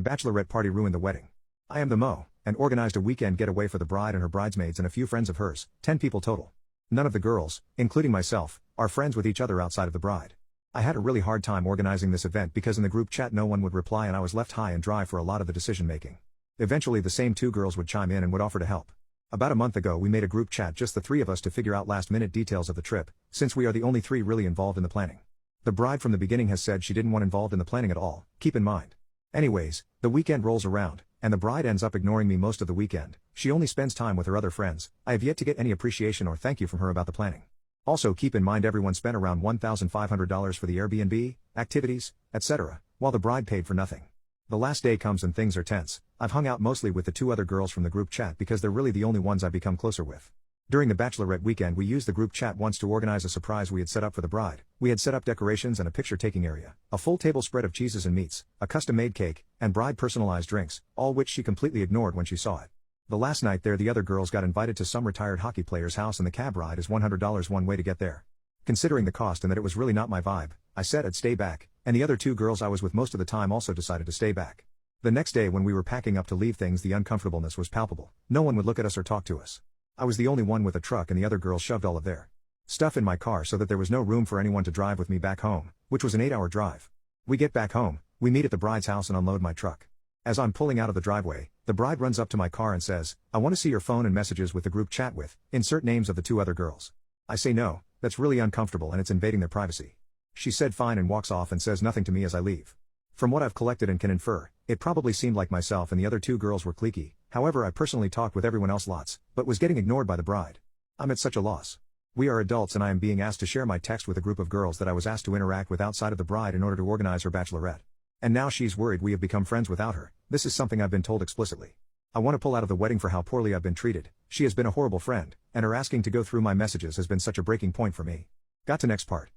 bachelorette party ruined the wedding. I am the Mo, and organized a weekend getaway for the bride and her bridesmaids and a few friends of hers, 10 people total. None of the girls, including myself, are friends with each other outside of the bride. I had a really hard time organizing this event because in the group chat no one would reply and I was left high and dry for a lot of the decision making. Eventually the same two girls would chime in and would offer to help. About a month ago we made a group chat, just the three of us, to figure out last minute details of the trip, since we are the only three really involved in the planning. The bride from the beginning has said she didn't want involved in the planning at all, keep in mind. Anyways, the weekend rolls around, and the bride ends up ignoring me most of the weekend. She only spends time with her other friends. I have yet to get any appreciation or thank you from her about the planning. Also keep in mind everyone spent around $1,500 for the Airbnb, activities, etc., while the bride paid for nothing. The last day comes and things are tense. I've hung out mostly with the two other girls from the group chat because they're really the only ones I've become closer with. During the bachelorette weekend we used the group chat once to organize a surprise we had set up for the bride. We had set up decorations and a picture-taking area, a full table spread of cheeses and meats, a custom-made cake, and bride-personalized drinks, all which she completely ignored when she saw it. The last night there the other girls got invited to some retired hockey player's house and the cab ride is $100 one way to get there. Considering the cost and that it was really not my vibe, I said I'd stay back, and the other two girls I was with most of the time also decided to stay back. The next day when we were packing up to leave things, the uncomfortableness was palpable. No one would look at us or talk to us. I was the only one with a truck and the other girls shoved all of their stuff in my car so that there was no room for anyone to drive with me back home, which was an 8-hour drive. We get back home, we meet at the bride's house and unload my truck. As I'm pulling out of the driveway, the bride runs up to my car and says, "I want to see your phone and messages with the group chat with, insert names of the two other girls." I say no, that's really uncomfortable and it's invading their privacy. She said fine and walks off and says nothing to me as I leave. From what I've collected and can infer, it probably seemed like myself and the other two girls were cliquey. However, I personally talked with everyone else lots, but was getting ignored by the bride. I'm at such a loss. We are adults and I am being asked to share my text with a group of girls that I was asked to interact with outside of the bride in order to organize her bachelorette. And now she's worried we have become friends without her. This is something I've been told explicitly. I want to pull out of the wedding for how poorly I've been treated. She has been a horrible friend, and her asking to go through my messages has been such a breaking point for me. Got to next part.